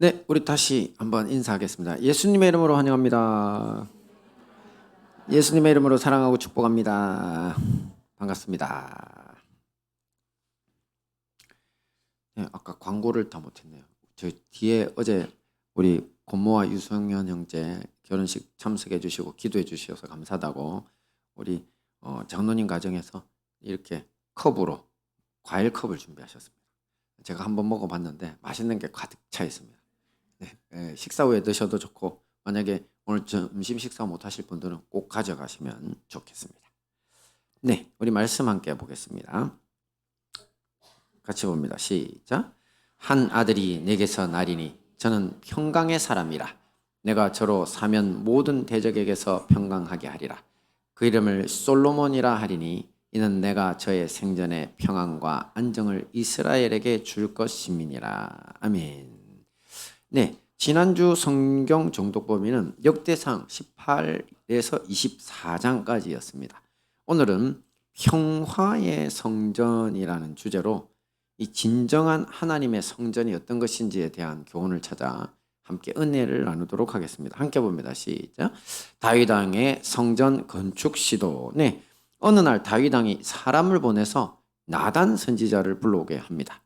네, 우리 다시 한번 인사하겠습니다. 예수님의 이름으로 환영합니다. 예수님의 이름으로 사랑하고 축복합니다. 반갑습니다. 네, 아까 광고를 다 못했네요. 저 뒤에 어제 우리 고모와 유성현 형제 결혼식 참석해 주시고 기도해 주셔서 감사하다고 우리 장로님 가정에서 이렇게 컵으로 과일 컵을 준비하셨습니다. 제가 한번 먹어봤는데 맛있는 게 가득 차 있습니다. 네, 식사 후에 드셔도 좋고 만약에 오늘 점심 식사 못 하실 분들은 꼭 가져가시면 좋겠습니다. 네, 우리 말씀 함께 보겠습니다. 같이 봅니다. 시작. 한 아들이 내게서 나리니 저는 평강의 사람이라. 내가 저로 사면 모든 대적에게서 평강하게 하리라. 그 이름을 솔로몬이라 하리니 이는 내가 저의 생전에 평안과 안정을 이스라엘에게 줄 것임이니라. 아멘. 네, 지난주 성경 정독 범위는 역대상 18에서 24장까지였습니다. 오늘은 평화의 성전이라는 주제로 이 진정한 하나님의 성전이 어떤 것인지에 대한 교훈을 찾아 함께 은혜를 나누도록 하겠습니다. 함께 봅니다. 시작. 다윗 왕의 성전 건축 시도. 네, 어느 날 다윗 왕이 사람을 보내서 나단 선지자를 불러오게 합니다.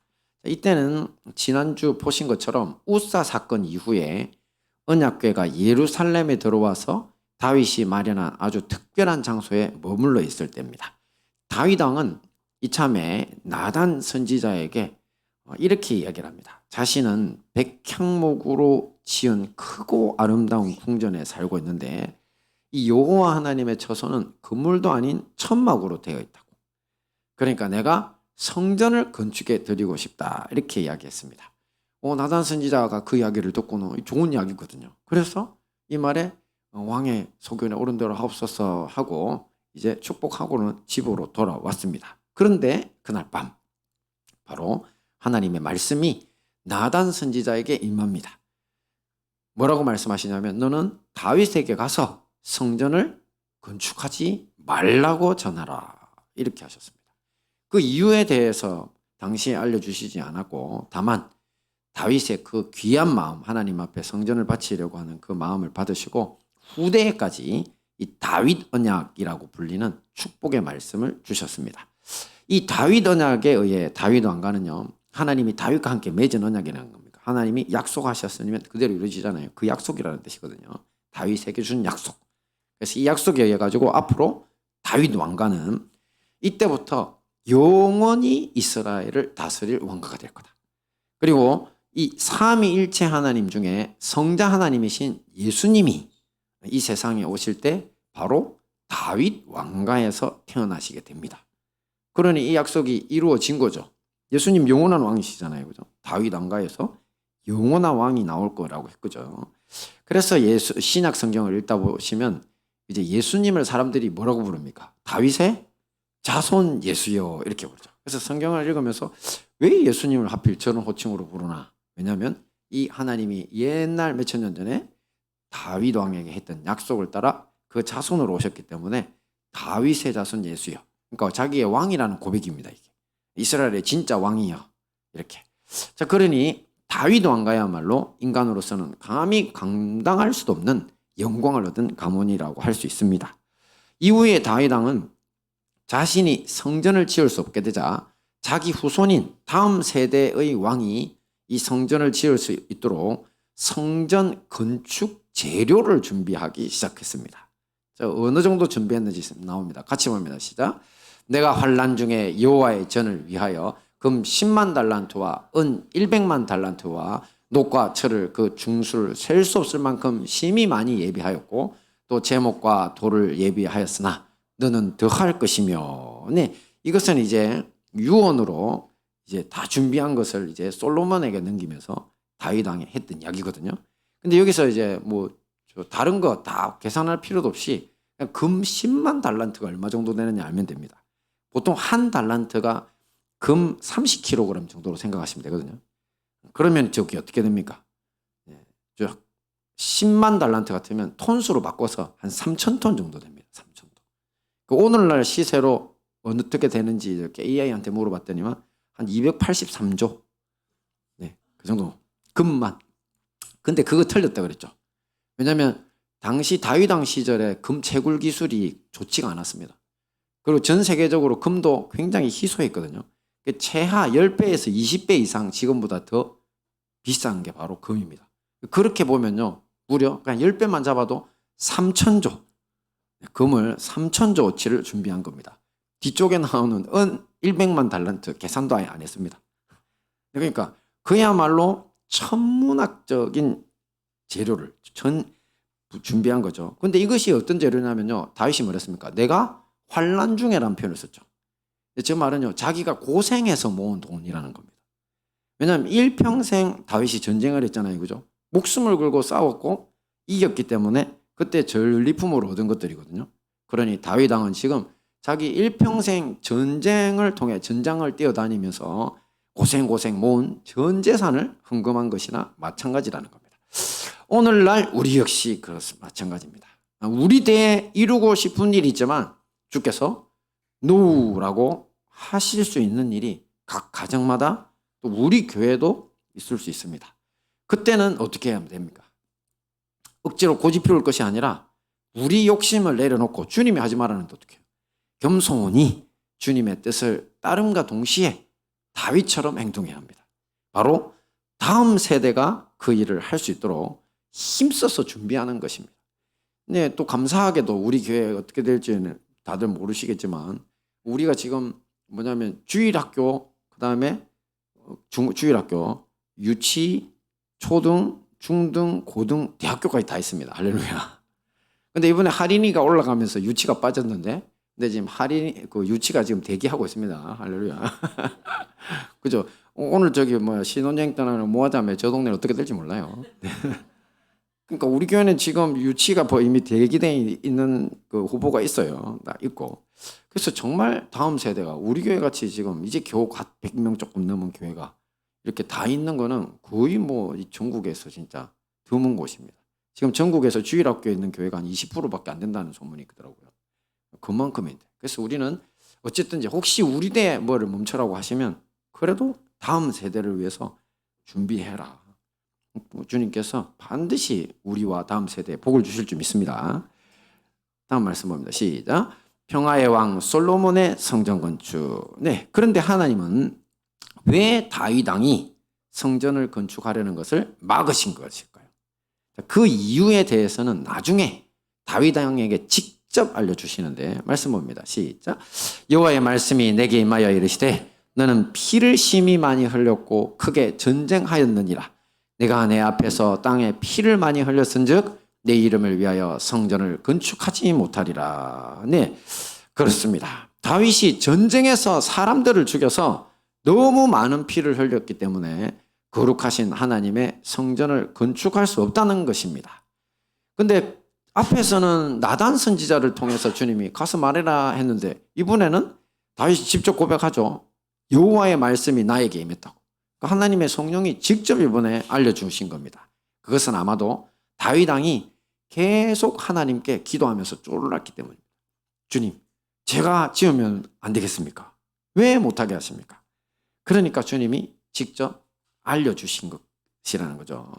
이때는 지난주 보신 것처럼 우사 사건 이후에 언약궤가 예루살렘에 들어와서 다윗이 마련한 아주 특별한 장소에 머물러 있을 때입니다. 다윗 왕은 이참에 나단 선지자에게 이렇게 이야기를 합니다. 자신은 백향목으로 지은 크고 아름다운 궁전에 살고 있는데 이 여호와 하나님의 처소는 건물도 아닌 천막으로 되어 있다고. 그러니까 내가 성전을 건축해 드리고 싶다 이렇게 이야기했습니다. 나단 선지자가 그 이야기를 듣고는 좋은 이야기거든요. 그래서 이 말에 왕의 소견에 옳은 대로 하옵소서 하고 이제 축복하고는 집으로 돌아왔습니다. 그런데 그날 밤 바로 하나님의 말씀이 나단 선지자에게 임합니다. 뭐라고 말씀하시냐면 너는 다윗에게 가서 성전을 건축하지 말라고 전하라 이렇게 하셨습니다. 그 이유에 대해서 당시에 알려주시지 않았고 다만 다윗의 그 귀한 마음, 하나님 앞에 성전을 바치려고 하는 그 마음을 받으시고 후대에까지 이 다윗 언약이라고 불리는 축복의 말씀을 주셨습니다. 이 다윗 언약에 의해 다윗 왕과는요, 하나님이 다윗과 함께 맺은 언약이라는 겁니다. 하나님이 약속하셨으면 그대로 이루어지잖아요. 그 약속이라는 뜻이거든요. 다윗에게 준 약속. 그래서 이 약속에 의해 가지고 앞으로 다윗 왕과는 이때부터 영원히 이스라엘을 다스릴 왕가가 될 거다. 그리고 이 삼위일체 하나님 중에 성자 하나님이신 예수님이 이 세상에 오실 때 바로 다윗 왕가에서 태어나시게 됩니다. 그러니 이 약속이 이루어진 거죠. 예수님 영원한 왕이시잖아요. 그죠? 다윗 왕가에서 영원한 왕이 나올 거라고 했죠. 그래서 신약 성경을 읽다 보시면 이제 예수님을 사람들이 뭐라고 부릅니까? 다윗의 자손 예수여 이렇게 부르죠. 그래서 성경을 읽으면서 왜 예수님을 하필 저런 호칭으로 부르나? 왜냐하면 이 하나님이 옛날 몇천 년 전에 다윗 왕에게 했던 약속을 따라 그 자손으로 오셨기 때문에 다윗의 자손 예수여. 그러니까 자기의 왕이라는 고백입니다. 이게 이스라엘의 진짜 왕이여 이렇게. 자, 그러니 다윗 왕가야말로 인간으로서는 감히 감당할 수도 없는 영광을 얻은 가문이라고 할 수 있습니다. 이후에 다윗 왕은 자신이 성전을 지을 수 없게 되자 자기 후손인 다음 세대의 왕이 이 성전을 지을 수 있도록 성전 건축 재료를 준비하기 시작했습니다. 어느 정도 준비했는지 나옵니다. 같이 봅니다. 시작. 내가 환난 중에 여호와의 전을 위하여 금 10만 달란트와 은 100만 달란트와 녹과 철을 그 중수를 셀 수 없을 만큼 심히 많이 예비하였고 또 제목과 돌을 예비하였으나 너는 더할 것이며. 네, 이것은 이제 유언으로 이제 다 준비한 것을 이제 솔로몬에게 넘기면서 다윗 왕이 했던 이야기거든요. 근데 여기서 이제 뭐 다른 거 다 계산할 필요도 없이 그냥 금 10만 달란트가 얼마 정도 되느냐 알면 됩니다. 보통 한 달란트가 금 30kg 정도로 생각하시면 되거든요. 그러면 저기 어떻게 됩니까? 10만 달란트 같으면 톤수로 바꿔서 한 3,000톤 정도 됩니다. 3,000톤. 그 오늘날 시세로 어떻게 되는지 이렇게 AI한테 물어봤더니만 한 283조. 네, 그 정도. 금만. 근데 그거 틀렸다 그랬죠. 왜냐하면 당시 다윗 왕 시절에 금 채굴 기술이 좋지가 않았습니다. 그리고 전 세계적으로 금도 굉장히 희소했거든요. 최하 10배에서 20배 이상 지금보다 더 비싼 게 바로 금입니다. 그렇게 보면요, 무려 그냥 10배만 잡아도 3천조, 금을 3천조어치를 준비한 겁니다. 뒤쪽에 나오는 은 100만 달란트 계산도 아예 안 했습니다. 그러니까 그야말로 천문학적인 재료를 준비한 거죠. 근데 이것이 어떤 재료냐면요, 다윗이 뭐랬습니까? 내가 환난 중에라는 표현을 썼죠. 제 말은요, 자기가 고생해서 모은 돈이라는 겁니다. 왜냐하면 일평생 다윗이 전쟁을 했잖아요, 그죠? 목숨을 걸고 싸웠고 이겼기 때문에 그때 전리품으로 얻은 것들이거든요. 그러니 다윗 왕은 지금 자기 일평생 전쟁을 통해 전장을 뛰어다니면서 고생 모은 전 재산을 헌금한 것이나 마찬가지라는 겁니다. 오늘날 우리 역시 마찬가지입니다. 우리 대에 이루고 싶은 일이 있지만 주께서 노라고 하실 수 있는 일이 각 가정마다 또 우리 교회도 있을 수 있습니다. 그때는 어떻게 하면 됩니까? 억지로 고집 피울 것이 아니라 우리 욕심을 내려놓고 주님이 하지 말라는데 어떻게 해요? 겸손히 주님의 뜻을 따름과 동시에 다윗처럼 행동해야 합니다. 바로 다음 세대가 그 일을 할 수 있도록 힘써서 준비하는 것입니다. 네, 또 감사하게도 우리 교회 어떻게 될지는 다들 모르시겠지만 우리가 지금 뭐냐면 주일학교, 그다음에 주일학교, 유치, 초등, 중등, 고등, 대학교까지 다 있습니다. 할렐루야. 근데 이번에 할인이가 올라가면서 유치가 빠졌는데, 근데 지금 유치가 지금 대기하고 있습니다. 할렐루야. 그죠? 오늘 신혼여행 떠나는 모아자매 저 동네는 어떻게 될지 몰라요. 그러니까 우리 교회는 지금 유치가 이미 대기되어 있는 그 후보가 있어요. 다 있고. 그래서 정말 다음 세대가 우리 교회 같이 지금 이제 겨우 100명 조금 넘은 교회가 이렇게 다 있는 거는 거의 이 전국에서 진짜 드문 곳입니다. 지금 전국에서 주일학교에 있는 교회가 한 20%밖에 안 된다는 소문이 있더라고요. 그만큼인데. 그래서 우리는 어쨌든 혹시 우리 대 뭐를 멈춰라고 하시면 그래도 다음 세대를 위해서 준비해라. 주님께서 반드시 우리와 다음 세대에 복을 주실 줄 믿습니다. 다음 말씀 봅니다. 시작. 평화의 왕 솔로몬의 성전 건축. 네, 그런데 하나님은 왜 다윗 왕이 성전을 건축하려는 것을 막으신 것일까요? 그 이유에 대해서는 나중에 다윗 왕에게 직접 알려주시는데 말씀 봅니다. 시작. 여호와의 말씀이 내게 임하여 이르시되 너는 피를 심히 많이 흘렸고 크게 전쟁하였느니라. 내가 내 앞에서 땅에 피를 많이 흘렸은즉 내 이름을 위하여 성전을 건축하지 못하리라. 네, 그렇습니다. 다윗이 전쟁에서 사람들을 죽여서 너무 많은 피를 흘렸기 때문에 거룩하신 하나님의 성전을 건축할 수 없다는 것입니다. 근데 앞에서는 나단 선지자를 통해서 주님이 가서 말해라 했는데 이번에는 다윗이 직접 고백하죠. 여호와의 말씀이 나에게 임했다고. 하나님의 성령이 직접 이번에 알려주신 겁니다. 그것은 아마도 다윗 왕이 계속 하나님께 기도하면서 쫄랐기 때문입니다. 주님, 제가 지으면 안 되겠습니까? 왜 못하게 하십니까? 그러니까 주님이 직접 알려주신 것이라는 거죠.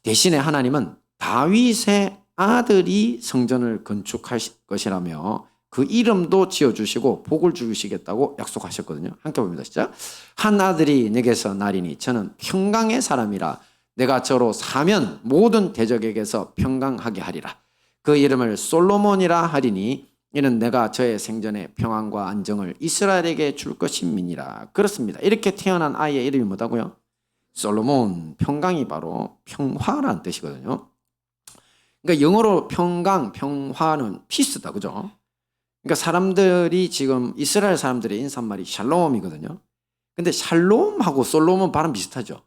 대신에 하나님은 다윗의 아들이 성전을 건축할 것이라며 그 이름도 지어주시고 복을 주시겠다고 약속하셨거든요. 함께 봅니다. 시작. 한 아들이 내게서 나리니 저는 평강의 사람이라 내가 저로 사면 모든 대적에게서 평강하게 하리라. 그 이름을 솔로몬이라 하리니 이는 내가 저의 생전에 평안과 안정을 이스라엘에게 줄 것임이니라. 그렇습니다. 이렇게 태어난 아이의 이름이 뭐다고요? 솔로몬. 평강이 바로 평화라는 뜻이거든요. 그러니까 영어로 평강, 평화는 피스다. 그죠? 그러니까 사람들이 지금 이스라엘 사람들의 인사말이 샬롬이거든요. 근데 샬롬하고 솔로몬 발음 비슷하죠.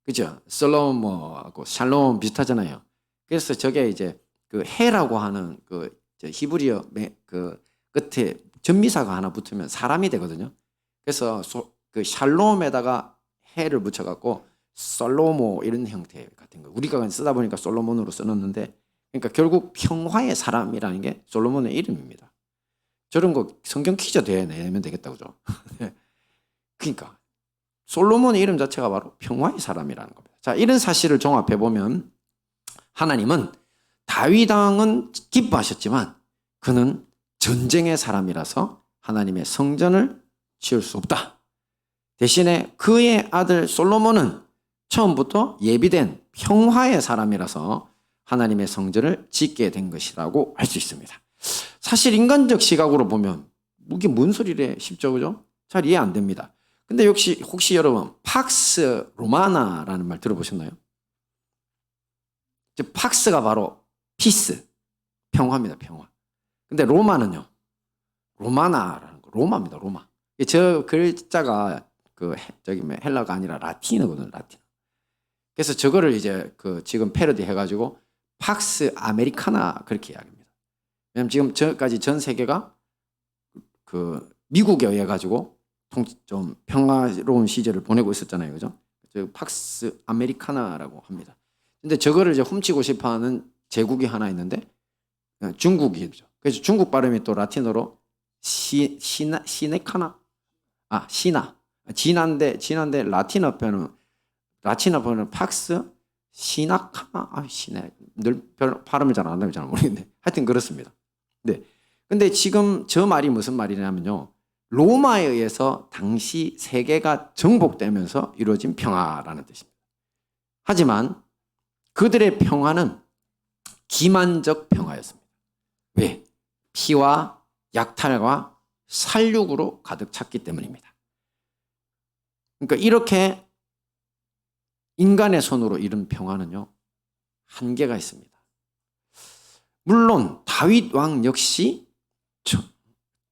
그죠? 솔로몬하고 샬롬 비슷하잖아요. 그래서 저게 이제 그 해라고 하는 그 히브리어 그 끝에 전미사가 하나 붙으면 사람이 되거든요. 그래서 그 샬롬에다가 해를 붙여갖고 솔로모 이런 형태 같은 거. 우리가 쓰다 보니까 솔로몬으로 써놓는데 그러니까 결국 평화의 사람이라는 게 솔로몬의 이름입니다. 저런 거 성경 퀴즈 대회 내면 되겠다, 그죠? 그러니까 솔로몬의 이름 자체가 바로 평화의 사람이라는 겁니다. 자, 이런 사실을 종합해 보면 하나님은 다윗 왕은 기뻐하셨지만 그는 전쟁의 사람이라서 하나님의 성전을 지을 수 없다. 대신에 그의 아들 솔로몬은 처음부터 예비된 평화의 사람이라서 하나님의 성전을 짓게 된 것이라고 할 수 있습니다. 사실 인간적 시각으로 보면 이게 뭔 소리래 싶죠, 그죠? 잘 이해 안 됩니다. 근데 혹시 여러분 팍스 로마나라는 말 들어보셨나요? 팍스가 바로 피스, 평화입니다, 평화. 근데 로마는요, 로마나라는 거, 로마입니다, 로마. 저 글자가 헬라가 아니라 라틴어거든요, 라틴어. 그래서 저거를 이제 지금 패러디 해가지고 팍스 아메리카나 그렇게 이야기합니다. 왜냐면 지금 저까지 전 세계가 미국에 의해 가지고 좀 평화로운 시절을 보내고 있었잖아요, 그죠? 팍스 아메리카나라고 합니다. 근데 저거를 이제 훔치고 싶어하는 제국이 하나 있는데 중국이죠. 그래서 중국 발음이 또 라틴어로 시네카나, 시나, 진한데 라틴어 표현은 팍스 시나카나, 시네. 늘 발음을 잘 안 하면 잘 모르겠는데 하여튼 그렇습니다. 네. 근데 지금 저 말이 무슨 말이냐면요, 로마에 의해서 당시 세계가 정복되면서 이루어진 평화라는 뜻입니다. 하지만 그들의 평화는 기만적 평화였습니다. 왜? 피와 약탈과 살육으로 가득 찼기 때문입니다. 그러니까 이렇게 인간의 손으로 이룬 평화는요, 한계가 있습니다. 물론 다윗 왕 역시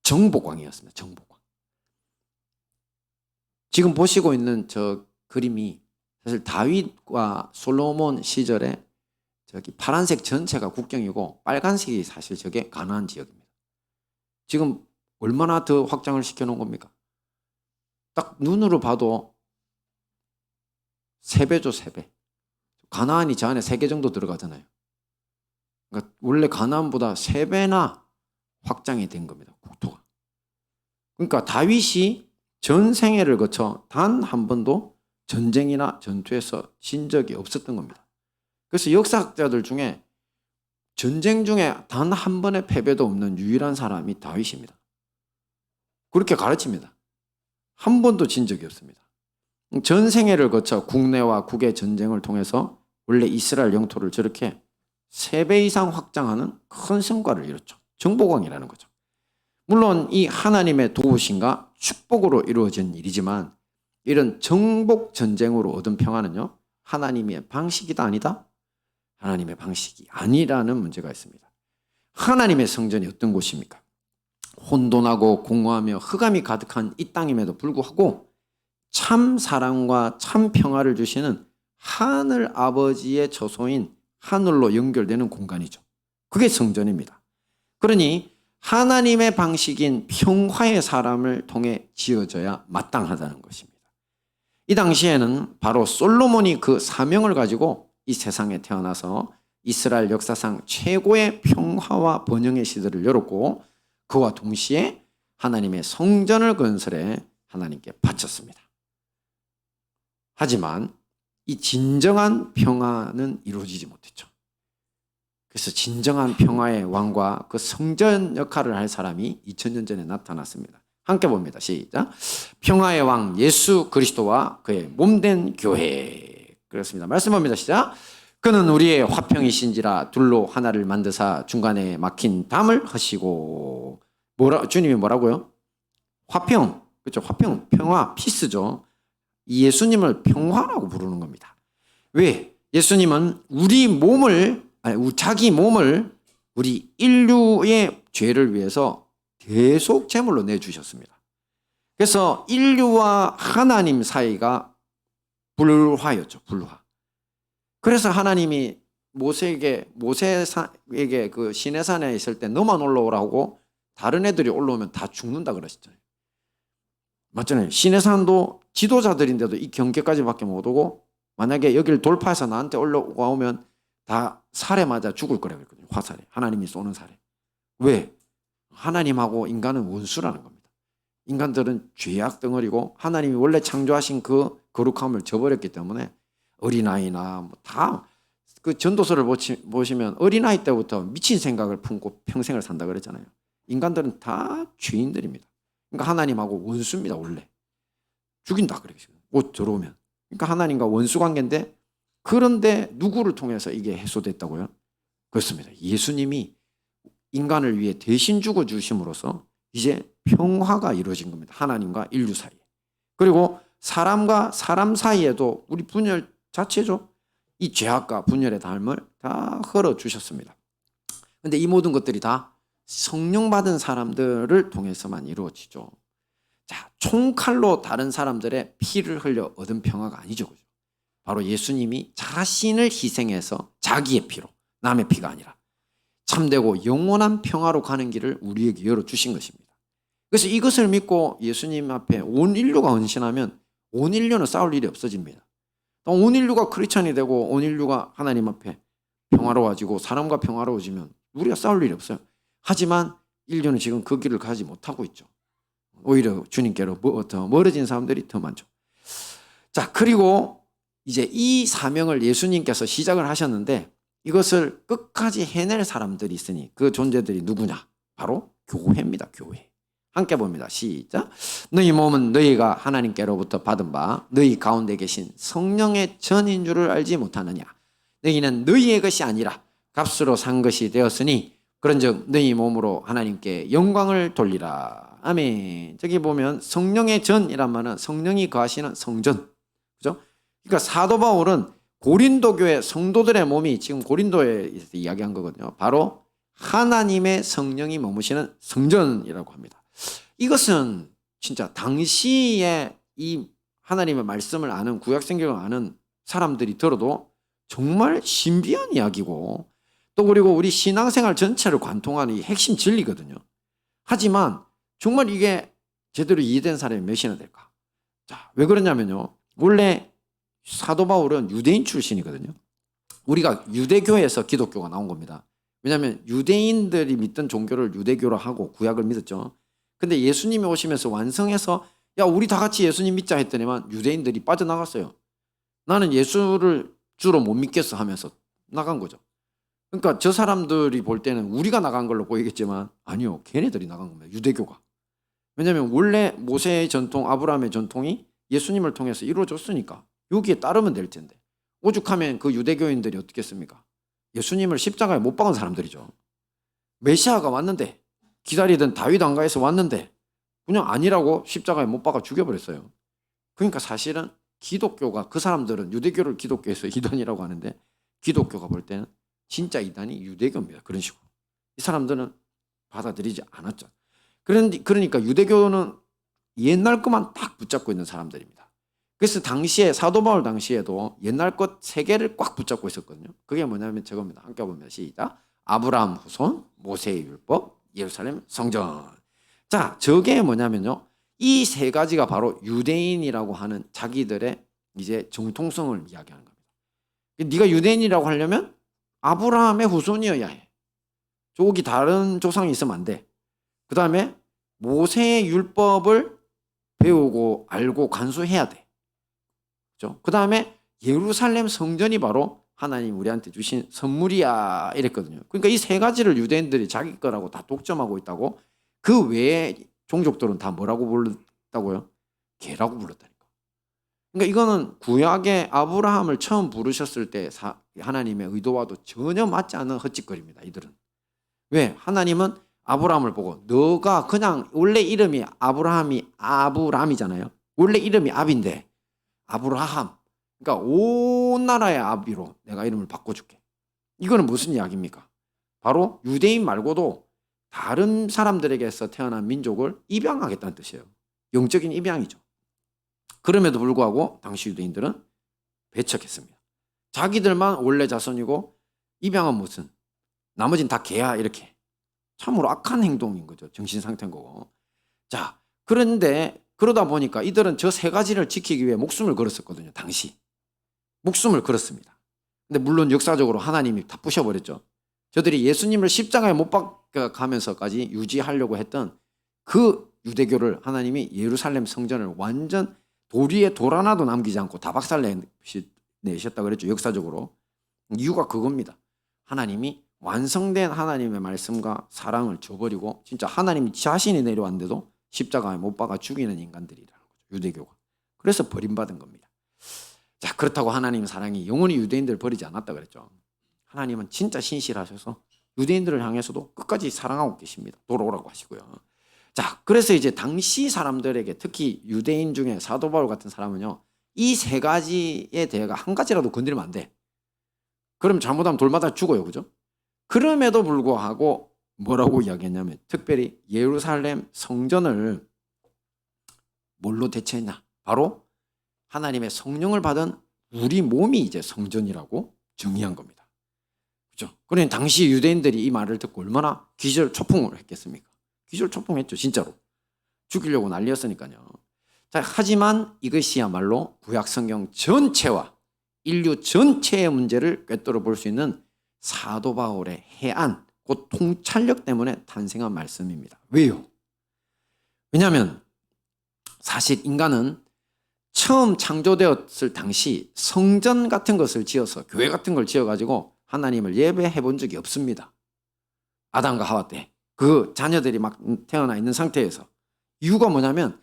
정복왕이었습니다. 정복왕. 지금 보시고 있는 저 그림이 사실 다윗과 솔로몬 시절에 저기 파란색 전체가 국경이고 빨간색이 사실 저게 가나안 지역입니다. 지금 얼마나 더 확장을 시켜놓은 겁니까? 딱 눈으로 봐도 3배죠, 3배. 가나안이 저 안에 3개 정도 들어가잖아요. 그러니까 원래 가나안보다 3배나 확장이 된 겁니다, 국토가. 그러니까 다윗이 전 생애를 거쳐 단 한 번도 전쟁이나 전투에서 진 적이 없었던 겁니다. 그래서 역사학자들 중에 전쟁 중에 단 한 번의 패배도 없는 유일한 사람이 다윗입니다. 그렇게 가르칩니다. 한 번도 진 적이 없습니다. 전 생애를 거쳐 국내와 국외 전쟁을 통해서 원래 이스라엘 영토를 저렇게 3배 이상 확장하는 큰 성과를 이뤘죠. 정복왕이라는 거죠. 물론 이 하나님의 도우심과 축복으로 이루어진 일이지만 이런 정복 전쟁으로 얻은 평화는요, 하나님의 방식이다 아니다? 하나님의 방식이 아니라는 문제가 있습니다. 하나님의 성전이 어떤 곳입니까? 혼돈하고 공허하며 흑암이 가득한 이 땅임에도 불구하고 참 사랑과 참 평화를 주시는 하늘 아버지의 처소인 하늘로 연결되는 공간이죠. 그게 성전입니다. 그러니 하나님의 방식인 평화의 사람을 통해 지어져야 마땅하다는 것입니다. 이 당시에는 바로 솔로몬이 그 사명을 가지고 이 세상에 태어나서 이스라엘 역사상 최고의 평화와 번영의 시대를 열었고 그와 동시에 하나님의 성전을 건설해 하나님께 바쳤습니다. 하지만 이 진정한 평화는 이루어지지 못했죠. 그래서 진정한 평화의 왕과 그 성전 역할을 할 사람이 2000년 전에 나타났습니다. 함께 봅니다. 시작. 평화의 왕 예수 그리스도와 그의 몸된 교회. 그렇습니다. 말씀합니다. 시작. 그는 우리의 화평이신지라 둘로 하나를 만드사 중간에 막힌 담을 하시고. 주님이 뭐라고요? 화평. 그렇죠. 화평, 평화, 피스죠. 예수님을 평화라고 부르는 겁니다. 왜? 예수님은 자기 몸을 우리 인류의 죄를 위해서 계속 제물로 내주셨습니다. 그래서 인류와 하나님 사이가 불화였죠. 불화. 그래서 하나님이 모세에게 그 시내산에 있을 때 너만 올라오라고 다른 애들이 올라오면 다 죽는다 그러셨잖아요. 맞잖아요. 시내산도 지도자들인데도 이 경계까지밖에 못 오고 만약에 여기를 돌파해서 나한테 올라오면 다 살에 맞아 죽을 거라고 했거든요. 화살에. 하나님이 쏘는 살에. 왜? 하나님하고 인간은 원수라는 겁니다. 인간들은 죄악 덩어리고 하나님이 원래 창조하신 그 거룩함을 저버렸기 때문에 어린아이나 뭐 다 그 전도서를 보시면 어린아이 때부터 미친 생각을 품고 평생을 산다 그랬잖아요. 인간들은 다 죄인들입니다. 그러니까 하나님하고 원수입니다. 원래 죽인다 그러겠어요. 옷 들어오면. 그러니까 하나님과 원수 관계인데, 그런데 누구를 통해서 이게 해소됐다고요? 그렇습니다. 예수님이 인간을 위해 대신 죽어 주심으로써 이제 평화가 이루어진 겁니다. 하나님과 인류 사이에. 그리고 사람과 사람 사이에도 우리 분열 자체죠. 이 죄악과 분열의 담을 다 흘러 주셨습니다. 그런데 이 모든 것들이 다 성령 받은 사람들을 통해서만 이루어지죠. 자, 총칼로 다른 사람들의 피를 흘려 얻은 평화가 아니죠. 그죠? 바로 예수님이 자신을 희생해서 자기의 피로, 남의 피가 아니라 참되고 영원한 평화로 가는 길을 우리에게 열어주신 것입니다. 그래서 이것을 믿고 예수님 앞에 온 인류가 헌신하면 온 인류는 싸울 일이 없어집니다. 온 인류가 크리스찬이 되고 온 인류가 하나님 앞에 평화로워지고 사람과 평화로워지면 우리가 싸울 일이 없어요. 하지만 인류는 지금 그 길을 가지 못하고 있죠. 오히려 주님께로 더 멀어진 사람들이 더 많죠. 자, 그리고 이제 이 사명을 예수님께서 시작을 하셨는데 이것을 끝까지 해낼 사람들이 있으니 그 존재들이 누구냐? 바로 교회입니다. 교회. 함께 봅니다. 시작. 너희 몸은 너희가 하나님께로부터 받은 바 너희 가운데 계신 성령의 전인 줄을 알지 못하느냐? 너희는 너희의 것이 아니라 값으로 산 것이 되었으니 그런즉 너희 몸으로 하나님께 영광을 돌리라. 아멘. 저기 보면 성령의 전이란 말은 성령이 거하시는 성전. 그죠? 그러니까 사도 바울은 고린도 교회 성도들의 몸이 지금 고린도에 이야기한 거거든요. 바로 하나님의 성령이 머무시는 성전이라고 합니다. 이것은 진짜 당시에 이 하나님의 말씀을 아는 구약 성경을 아는 사람들이 들어도 정말 신비한 이야기고 또 그리고 우리 신앙생활 전체를 관통하는 이 핵심 진리거든요. 하지만 정말 이게 제대로 이해된 사람이 몇이나 될까? 자, 왜 그러냐면요. 원래 사도 바울은 유대인 출신이거든요. 우리가 유대교에서 기독교가 나온 겁니다. 왜냐하면 유대인들이 믿던 종교를 유대교로 하고 구약을 믿었죠. 근데 예수님이 오시면서 완성해서 야, 우리 다 같이 예수님 믿자 했더니만 유대인들이 빠져나갔어요. 나는 예수를 주로 못 믿겠어 하면서 나간 거죠. 그러니까 저 사람들이 볼 때는 우리가 나간 걸로 보이겠지만 아니요. 걔네들이 나간 겁니다. 유대교가. 왜냐하면 원래 모세의 전통, 아브라함의 전통이 예수님을 통해서 이루어졌으니까 여기에 따르면 될 텐데 오죽하면 그 유대교인들이 어떻게 했습니까? 예수님을 십자가에 못 박은 사람들이죠. 메시아가 왔는데 기다리던 다윗 왕가에서 왔는데 그냥 아니라고 십자가에 못 박아 죽여버렸어요. 그러니까 사실은 기독교가 그 사람들은 유대교를 기독교에서 이단이라고 하는데 기독교가 볼 때는 진짜 이단이 유대교입니다. 그런 식으로. 이 사람들은 받아들이지 않았죠. 그러니까 유대교는 옛날 것만 딱 붙잡고 있는 사람들입니다. 그래서 당시에 사도 바울 당시에도 옛날 것 세 개를 꽉 붙잡고 있었거든요. 그게 뭐냐면 저겁니다. 함께 보면 시작. 아브라함 후손, 모세의 율법, 예루살렘 성전. 자, 저게 뭐냐면요. 이 세 가지가 바로 유대인이라고 하는 자기들의 이제 정통성을 이야기하는 겁니다. 네가 유대인이라고 하려면 아브라함의 후손이어야 해. 저기 다른 조상이 있으면 안 돼. 그 다음에 모세의 율법을 배우고 알고 간수해야 돼. 그렇죠? 그 다음에 예루살렘 성전이 바로 하나님 우리한테 주신 선물이야 이랬거든요. 그러니까 이 세 가지를 유대인들이 자기 거라고 다 독점하고 있다고 그 외에 종족들은 다 뭐라고 불렀다고요? 개라고 불렀다니까. 그러니까 이거는 구약의 아브라함을 처음 부르셨을 때 하나님의 의도와도 전혀 맞지 않는 헛짓거리입니다. 이들은. 왜? 하나님은 아브라함을 보고 너가 그냥 원래 이름이 아브라함이잖아요. 원래 이름이 압인데 아브라함. 그러니까 온 나라의 아비로 내가 이름을 바꿔줄게. 이거는 무슨 이야기입니까? 바로 유대인 말고도 다른 사람들에게서 태어난 민족을 입양하겠다는 뜻이에요. 영적인 입양이죠. 그럼에도 불구하고 당시 유대인들은 배척했습니다. 자기들만 원래 자손이고 입양은 무슨 나머지는 다 개야 이렇게. 참으로 악한 행동인 거죠. 정신 상태인 거고. 자, 그런데 그러다 보니까 이들은 저 세 가지를 지키기 위해 목숨을 걸었었거든요. 당시. 목숨을 걸었습니다. 근데 물론 역사적으로 하나님이 다 부셔버렸죠. 저들이 예수님을 십자가에 못 박아가면서까지 유지하려고 했던 그 유대교를 하나님이 예루살렘 성전을 완전 돌 위에 돌 하나도 남기지 않고 다 박살내셨다 그랬죠. 역사적으로. 이유가 그겁니다. 하나님이 완성된 하나님의 말씀과 사랑을 저버리고 진짜 하나님이 자신이 내려왔는데도 십자가에 못 박아 죽이는 인간들이라는 거죠. 유대교가. 그래서 버림받은 겁니다. 자, 그렇다고 하나님 사랑이 영원히 유대인들을 버리지 않았다 그랬죠. 하나님은 진짜 신실하셔서 유대인들을 향해서도 끝까지 사랑하고 계십니다. 돌아오라고 하시고요. 자, 그래서 이제 당시 사람들에게 특히 유대인 중에 사도 바울 같은 사람은요, 이 세 가지에 대해가 한 가지라도 건드리면 안 돼. 그럼 잘못하면 돌마다 죽어요. 그죠? 그럼에도 불구하고 뭐라고 이야기했냐면 특별히 예루살렘 성전을 뭘로 대체했냐? 바로 하나님의 성령을 받은 우리 몸이 이제 성전이라고 정의한 겁니다. 그죠? 그러니 당시 유대인들이 이 말을 듣고 얼마나 기절초풍을 했겠습니까? 기절초풍했죠. 진짜로. 죽이려고 난리였으니까요. 자, 하지만 이것이야말로 구약 성경 전체와 인류 전체의 문제를 꿰뚫어 볼 수 있는 사도 바울의 해안, 곧 통찰력 때문에 탄생한 말씀입니다. 왜요? 왜냐하면 사실 인간은 처음 창조되었을 당시 성전 같은 것을 지어서 교회 같은 걸 지어가지고 하나님을 예배해 본 적이 없습니다. 아담과 하와 때 그 자녀들이 막 태어나 있는 상태에서. 이유가 뭐냐면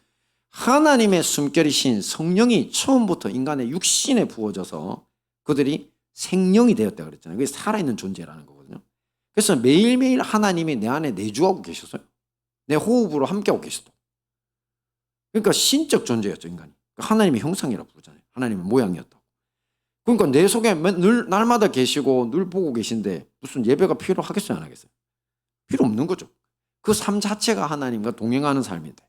하나님의 숨결이신 성령이 처음부터 인간의 육신에 부어져서 그들이 생명이 되었다 그랬잖아요. 그게 살아있는 존재라는 거거든요. 그래서 매일매일 하나님이 내 안에 내주하고 계셨어요. 내 호흡으로 함께하고 계셨어. 그러니까 신적 존재였죠, 인간이. 하나님의 형상이라고 부르잖아요. 하나님의 모양이었다고. 그러니까 내 속에 늘 날마다 계시고 늘 보고 계신데 무슨 예배가 필요하겠어요, 안 하겠어요? 필요 없는 거죠. 그 삶 자체가 하나님과 동행하는 삶인데.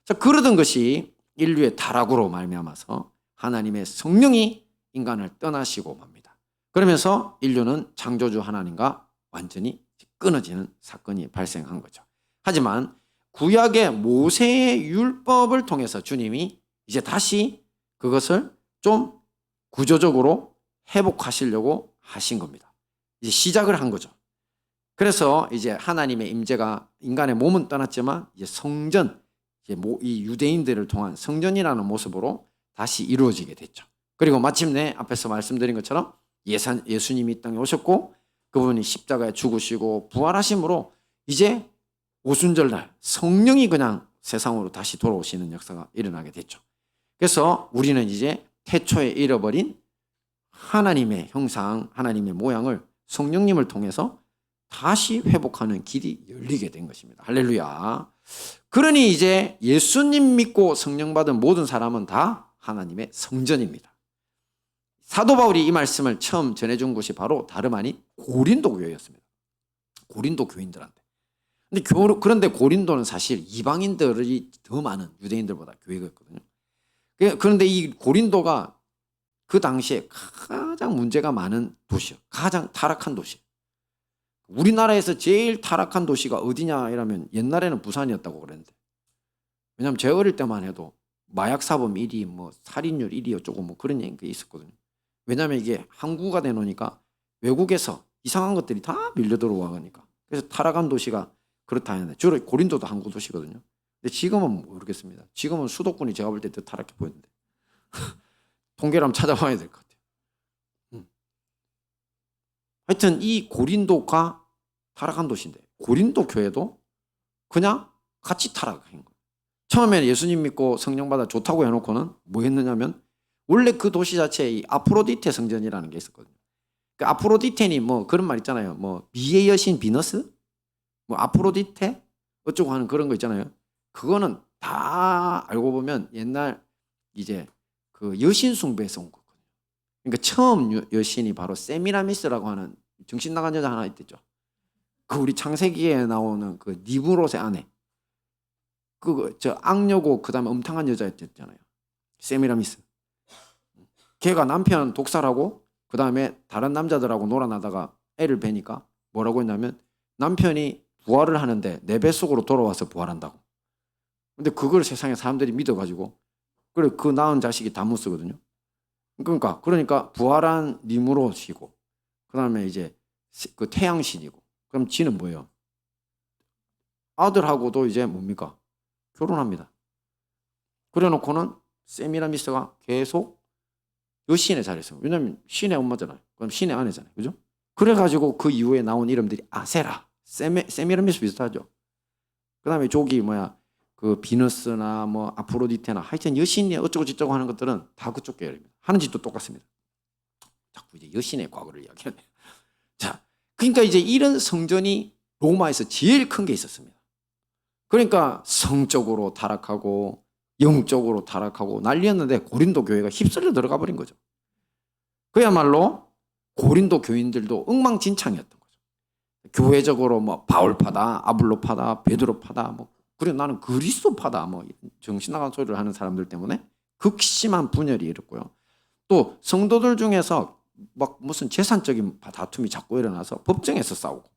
자, 그러던 것이 인류의 타락으로 말미암아서 하나님의 성령이 인간을 떠나시고 맙니다. 그러면서 인류는 창조주 하나님과 완전히 끊어지는 사건이 발생한 거죠. 하지만 구약의 모세의 율법을 통해서 주님이 이제 다시 그것을 좀 구조적으로 회복하시려고 하신 겁니다. 이제 시작을 한 거죠. 그래서 이제 하나님의 임재가 인간의 몸은 떠났지만 이제 성전, 이 유대인들을 통한 성전이라는 모습으로 다시 이루어지게 됐죠. 그리고 마침내 앞에서 말씀드린 것처럼 예수님이 이 땅에 오셨고 그분이 십자가에 죽으시고 부활하심으로 이제 오순절날 성령이 그냥 세상으로 다시 돌아오시는 역사가 일어나게 됐죠. 그래서 우리는 이제 태초에 잃어버린 하나님의 형상, 하나님의 모양을 성령님을 통해서 다시 회복하는 길이 열리게 된 것입니다. 할렐루야. 그러니 이제 예수님 믿고 성령 받은 모든 사람은 다 하나님의 성전입니다. 사도 바울이 이 말씀을 처음 전해준 곳이 바로 다름 아닌 고린도 교회였습니다. 고린도 교인들한테. 그런데 고린도는 사실 이방인들이 더 많은 유대인들보다 교회가 있거든요. 그런데 이 고린도가 그 당시에 가장 문제가 많은 도시요. 가장 타락한 도시. 우리나라에서 제일 타락한 도시가 어디냐 이러면 옛날에는 부산이었다고 그랬는데, 왜냐하면 제 어릴 때만 해도 마약 사범 1위, 뭐 살인율 1위 어쩌고 뭐 그런 얘기가 있었거든요. 왜냐하면 이게 항구가 돼 놓으니까 외국에서 이상한 것들이 다 밀려 들어와 가니까. 그래서 타락한 도시가 그렇다 하는데 주로 고린도도 항구 도시거든요. 근데 지금은 모르겠습니다. 지금은 수도권이 제가 볼 때 더 타락해 보이는데 통계를 한번 찾아봐야 될 것 같아요. 하여튼 이 고린도가 타락한 도시인데 고린도 교회도 그냥 같이 타락한 거예요. 처음에는 예수님 믿고 성령 받아 좋다고 해놓고는 뭐 했느냐면 원래 그 도시 자체에 이 아프로디테 성전이라는 게 있었거든요. 그 아프로디테니 뭐 그런 말 있잖아요. 뭐 미의 여신 비너스? 뭐 아프로디테? 어쩌고 하는 그런 거 있잖아요. 그거는 다 알고 보면 옛날 이제 그 여신 숭배에서 온 거거든요. 그러니까 처음 여신이 바로 세미라미스라고 하는 정신 나간 여자 하나 있댔죠. 그 우리 창세기에 나오는 그 니브롯의 아내. 저 악녀고 그다음에 음탕한 여자였잖아요. 세미라미스. 걔가 남편 독살하고 그다음에 다른 남자들하고 놀아나다가 애를 베니까 뭐라고 했냐면 남편이 부활을 하는데 내 뱃속으로 돌아와서 부활한다고. 근데 그걸 세상에 사람들이 믿어가지고 그래 그 낳은 자식이 다무스거든요. 그러니까 부활한 니무롯이고 그다음에 이제 그 태양신이고 그럼 지는 뭐예요? 아들하고도 이제 뭡니까? 결혼합니다. 그래놓고는 세미라미스가 계속 여신의 자리에서, 왜냐하면 신의 엄마잖아요. 그럼 신의 아내잖아요. 그죠? 그래가지고 그 이후에 나온 이름들이 아세라, 세미라미스 비슷하죠. 그 다음에 저기 그 비너스나 뭐 아프로디테나 하여튼 여신이 어쩌고 저쩌고 하는 것들은 다 그쪽 계열입니다. 하는 짓도 똑같습니다. 자꾸 이제 여신의 과거를 이야기하네. 자, 그러니까 이제 이런 성전이 로마에서 제일 큰 게 있었습니다. 그러니까 성적으로 타락하고 영적으로 타락하고 난리였는데 고린도 교회가 휩쓸려 들어가 버린 거죠. 그야말로 고린도 교인들도 엉망진창이었던 거죠. 교회적으로 뭐 바울파다, 아블로파다, 베드로파다, 뭐 그리고 나는 그리스도파다, 뭐 정신 나간 소리를 하는 사람들 때문에 극심한 분열이 일었고요. 또 성도들 중에서 막 무슨 재산적인 다툼이 자꾸 일어나서 법정에서 싸우고,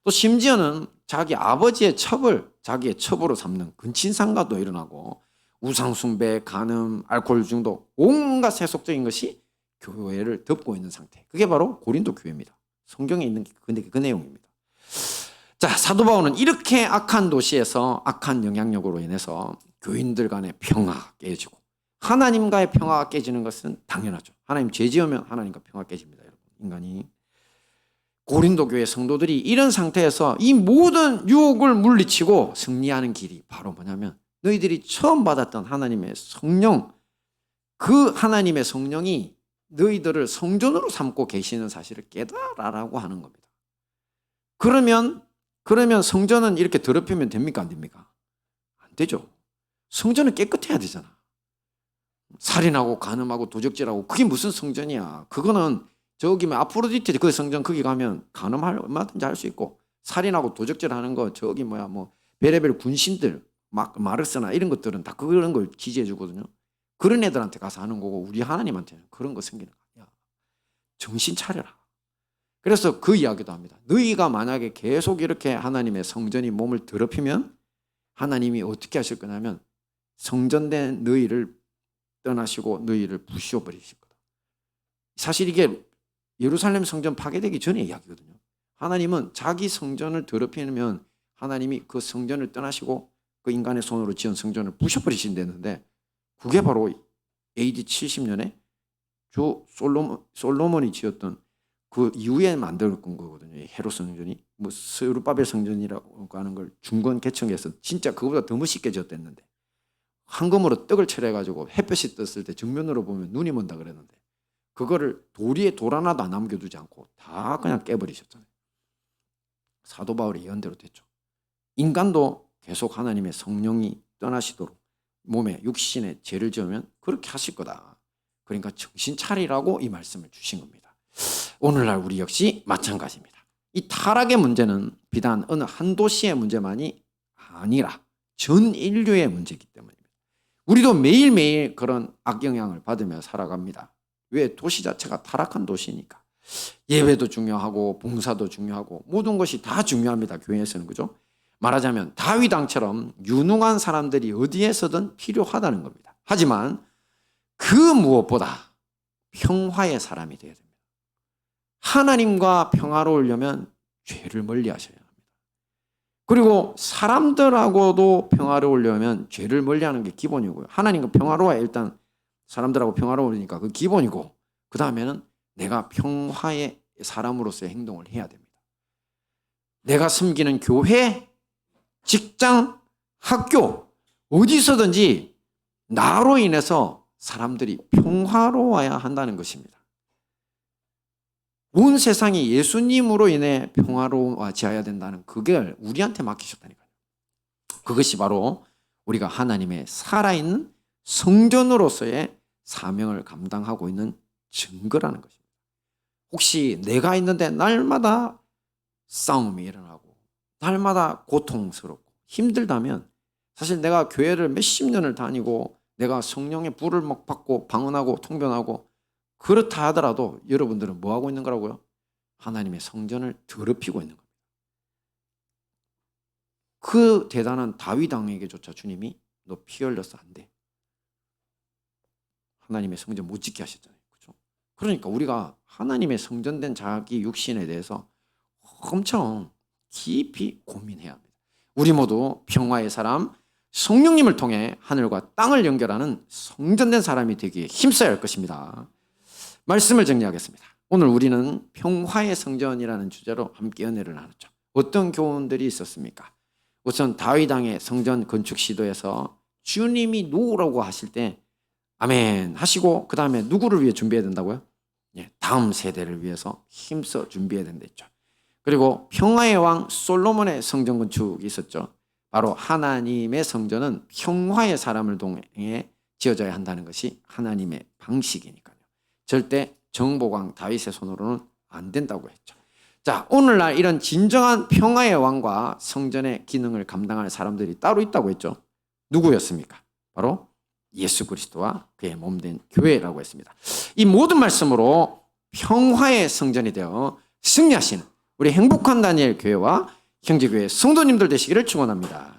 또 심지어는 자기 아버지의 첩을 자기의 첩으로 삼는 근친상가도 일어나고, 우상숭배, 간음, 알코올 중독, 온갖 세속적인 것이 교회를 덮고 있는 상태. 그게 바로 고린도 교회입니다. 성경에 있는 그 내용입니다. 자, 사도 바울은 이렇게 악한 도시에서 악한 영향력으로 인해서 교인들 간의 평화가 깨지고, 하나님과의 평화가 깨지는 것은 당연하죠. 하나님 죄 지으면 하나님과 평화가 깨집니다. 여러분, 인간이. 고린도 교회 성도들이 이런 상태에서 이 모든 유혹을 물리치고 승리하는 길이 바로 뭐냐면, 너희들이 처음 받았던 하나님의 성령, 그 하나님의 성령이 너희들을 성전으로 삼고 계시는 사실을 깨달아라고 하는 겁니다. 그러면 성전은 이렇게 더럽히면 됩니까? 안 됩니까? 안 되죠. 성전은 깨끗해야 되잖아. 살인하고 간음하고 도적질하고 그게 무슨 성전이야. 그거는 저기 아프로디테 그 성전 거기 가면 간음할 얼마든지 할 수 있고, 살인하고 도적질하는 거 저기 베레벨 군신들 막 마르스나 이런 것들은 다 그런 걸 지지해 주거든요. 그런 애들한테 가서 하는 거고, 우리 하나님한테는 그런 거 생기는 거 아니야. 정신 차려라. 그래서 그 이야기도 합니다. 너희가 만약에 계속 이렇게 하나님의 성전이 몸을 더럽히면 하나님이 어떻게 하실 거냐면 성전된 너희를 떠나시고 너희를 부셔버리실 거다. 사실 이게 예루살렘 성전 파괴되기 전의 이야기거든요. 하나님은 자기 성전을 더럽히면 하나님이 그 성전을 떠나시고 그 인간의 손으로 지은 성전을 부셔버리신다는데, 그게 바로 AD 70년에 솔로몬이 지었던 그 이후에 만들었던 거거든요. 헤롯 성전이 뭐 스루바벨 성전이라고 하는 걸 중건 개척해서 진짜 그거보다 더 멋있게 지었댔는데, 황금으로 떡을 칠해가지고 햇볕이 떴을 때 정면으로 보면 눈이 먼다 그랬는데, 그거를 돌 위에 돌 하나도 안 남겨두지 않고 다 그냥 깨버리셨잖아요. 사도 바울의 예언대로 됐죠. 인간도 계속 하나님의 성령이 떠나시도록 몸에 육신에 죄를 지으면 그렇게 하실 거다. 그러니까 정신 차리라고 이 말씀을 주신 겁니다. 오늘날 우리 역시 마찬가지입니다. 이 타락의 문제는 비단 어느 한 도시의 문제만이 아니라 전 인류의 문제이기 때문입니다. 우리도 매일매일 그런 악영향을 받으며 살아갑니다. 왜? 도시 자체가 타락한 도시니까. 예배도 중요하고 봉사도 중요하고 모든 것이 다 중요합니다. 교회에서는. 그죠? 말하자면 다윗 왕처럼 유능한 사람들이 어디에서든 필요하다는 겁니다. 하지만 그 무엇보다 평화의 사람이 되어야 됩니다. 하나님과 평화로우려면 죄를 멀리 하셔야 합니다. 그리고 사람들하고도 평화로우려면 죄를 멀리하는 게 기본이고요. 하나님과 평화로워야 일단 사람들하고 평화로우니까 그 기본이고, 그 다음에는 내가 평화의 사람으로서의 행동을 해야 됩니다. 내가 섬기는 교회, 직장, 학교, 어디서든지 나로 인해서 사람들이 평화로워야 한다는 것입니다. 온 세상이 예수님으로 인해 평화로워져야 된다는 그걸 우리한테 맡기셨다니까요. 그것이 바로 우리가 하나님의 살아있는 성전으로서의 사명을 감당하고 있는 증거라는 것입니다. 혹시 내가 있는데 날마다 싸움이 일어나고 날마다 고통스럽고 힘들다면, 사실 내가 교회를 몇십 년을 다니고 내가 성령의 불을 막 받고 방언하고 통변하고 그렇다 하더라도 여러분들은 뭐 하고 있는 거라고요? 하나님의 성전을 더럽히고 있는 겁니다. 그 대단한 다윗 왕에게조차 주님이 너 피 흘려서 안 돼. 하나님의 성전 못 짓게 하셨잖아요. 그렇죠? 그러니까 우리가 하나님의 성전된 자기 육신에 대해서 엄청 깊이 고민해야 합니다. 우리 모두 평화의 사람, 성령님을 통해 하늘과 땅을 연결하는 성전된 사람이 되기에 힘써야 할 것입니다. 말씀을 정리하겠습니다. 오늘 우리는 평화의 성전이라는 주제로 함께 은혜를 나눴죠. 어떤 교훈들이 있었습니까? 우선 다윗 왕의 성전 건축 시도에서 주님이 누구라고 하실 때 아멘 하시고 그 다음에 누구를 위해 준비해야 된다고요? 다음 세대를 위해서 힘써 준비해야 된다 했죠. 그리고 평화의 왕 솔로몬의 성전 건축이 있었죠. 바로 하나님의 성전은 평화의 사람을 통해 지어져야 한다는 것이 하나님의 방식이니까요. 절대 정복왕 다윗의 손으로는 안 된다고 했죠. 자, 오늘날 이런 진정한 평화의 왕과 성전의 기능을 감당할 사람들이 따로 있다고 했죠. 누구였습니까? 바로 예수 그리스도와 그의 몸된 교회라고 했습니다. 이 모든 말씀으로 평화의 성전이 되어 승리하시는 우리 행복한 다니엘 교회와 형제교회 성도님들 되시기를 축원합니다.